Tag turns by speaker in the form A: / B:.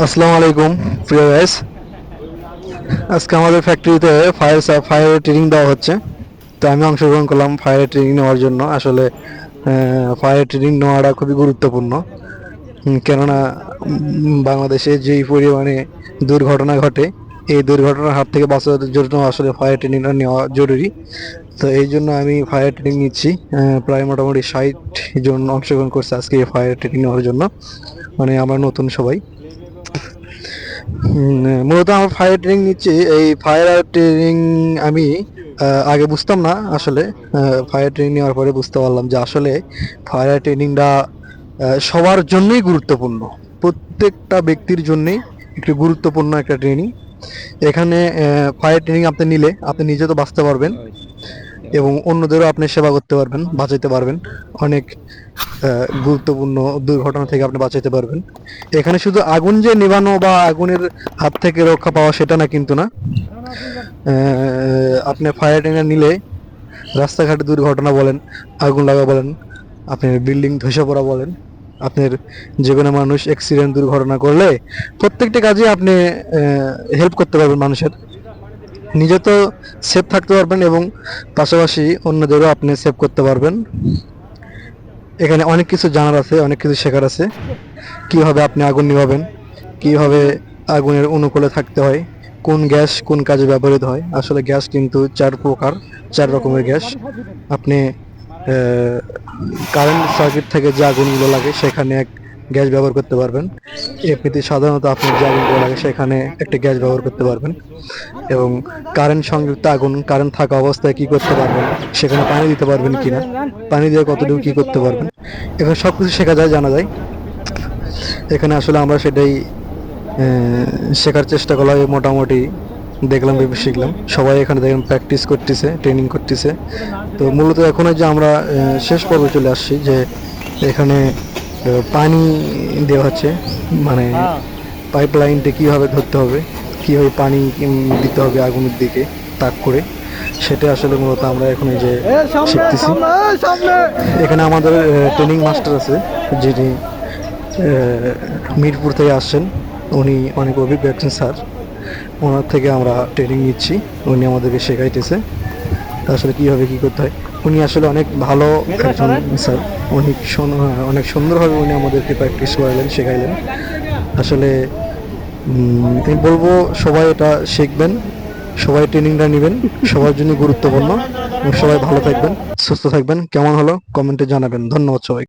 A: আসসালামু আলাইকুম প্রিয় গাইস। আজকে আমাদের ফ্যাক্টরিতে ফায়ার ট্রেনিং দেওয়া হচ্ছে। তো আমি অংশগ্রহণ করলাম ফায়ার ট্রেনিং নেওয়ার জন্য। আসলে ফায়ার ট্রেনিং নেওয়াটা খুবই গুরুত্বপূর্ণ। কেননা বাংলাদেশে যেই পরিমাণে দুর্ঘটনা ঘটে, এই দুর্ঘটনার হাত থেকে বাঁচার জন্য আসলে ফায়ার ট্রেনিংটা নেওয়া জরুরি। তো এই জন্য আমি ফায়ার ট্রেনিং নিচ্ছি। প্রায় মোটামুটি 60 জন অংশগ্রহণ করছে আজকে এই ফায়ার ট্রেনিং নেওয়ার জন্য। মানে আমরা নতুন সবাই। মূলত আমার ফায়ার ট্রেনিং নিচ্ছি। এই ফায়ার ট্রেনিং আমি আগে বুঝতাম না আসলে। ফায়ার ট্রেনিং নেওয়ার পরে বুঝতে পারলাম যে আসলে ফায়ার ট্রেনিংটা সবার জন্যই গুরুত্বপূর্ণ। প্রত্যেকটা ব্যক্তির জন্যই একটু গুরুত্বপূর্ণ একটা ট্রেনিং। এখানে ফায়ার ট্রেনিং আপনি নিলে আপনি নিজে তো বাঁচতে পারবেন এবং অন্যদেরও আপনি সেবা করতে পারবেন, বাঁচাইতে পারবেন। অনেক গুরুত্বপূর্ণ দুর্ঘটনা থেকে আপনি বাঁচাইতে পারবেন। এখানে শুধু আগুন যে নিভানো বা আগুনের হাত থেকে রক্ষা পাওয়া সেটা না, কিন্তু না। আপনি ফায়ার ট্রেনার নিলে রাস্তাঘাটে দুর্ঘটনা বলেন, আগুন লাগা বলেন, আপনার বিল্ডিং ধসে পড়া বলেন, আপনার যে কোনো মানুষ অ্যাক্সিডেন্ট দুর্ঘটনা করলে প্রত্যেকটা কাজে আপনি হেল্প করতে পারবেন মানুষের। নিজে তো সেফ থাকতে পারবেন এবং পাশাপাশি অন্যদেরও আপনি সেভ করতে পারবেন। এখানে অনেক কিছু জানার আছে, অনেক কিছু শেখার আছে। কিভাবে আপনি আগুন নিভাবেন, কিভাবে আগুনের অনুকূলে থাকতে হয়, কোন গ্যাস কোন কাজে ব্যবহৃত হয়। আসলে গ্যাস কিন্তু 4 প্রকার, 4 রকমের গ্যাস। আপনি কারেন্ট সার্কিট থেকে যে আগুনগুলো লাগে সেখানে এক গ্যাস ব্যবহার করতে পারবেন। এমনিতে সাধারণত আপনার যে আগুনগুলো লাগে সেখানে একটা গ্যাস ব্যবহার করতে পারবেন। এবং কারেন্ট সংযুক্ত আগুন, কারেন্ট থাকা অবস্থায় কি করতে পারবেন, সেখানে পানি দিতে পারবেন কিনা, পানি দিয়ে কতটুকু কি করতে পারবেন, এখানে সবকিছু শেখা যায়, জানা যায়। এখানে আসলে আমরা সেটাই শেখার চেষ্টা করলাম। মোটামুটি দেখলাম, ভেবে শিখলাম। সবাই এখানে দেখলাম প্র্যাকটিস করতেছে, ট্রেনিং করতেছে। তো মূলত এখন যে আমরা শেষ পর্বে চলে আসছি, যে এখানে পানি দেওয়া হচ্ছে, মানে পাইপ লাইনটা কীভাবে ধরতে হবে, কীভাবে পানি দিতে হবে আগুনের দিকে তাক করে, সেটা আসলে মূলত আমরা এখন এই যে শিখতেছি। এখানে আমাদের ট্রেনিং মাস্টার আছে, যিনি মিরপুর থেকে আসছেন। উনি অনেক অভিজ্ঞ একজন স্যার। ওনার থেকে আমরা ট্রেনিং নিচ্ছি, উনি আমাদেরকে শেখাইতেছে আসলে কীভাবে কী করতে হয়। উনি আসলে অনেক ভালো একজন স্যার। অনেক সুন্দরভাবে উনি আমাদেরকে প্র্যাকটিস করালেন, শেখাইলেন। আসলে আমি বলবো সবাই এটা শিখবেন, সবাই ট্রেনিংটা নেবেন, সবার জন্য গুরুত্বপূর্ণ। সবাই ভালো থাকবেন, সুস্থ থাকবেন। কেমন হলো কমেন্টে জানাবেন। ধন্যবাদ সবাই।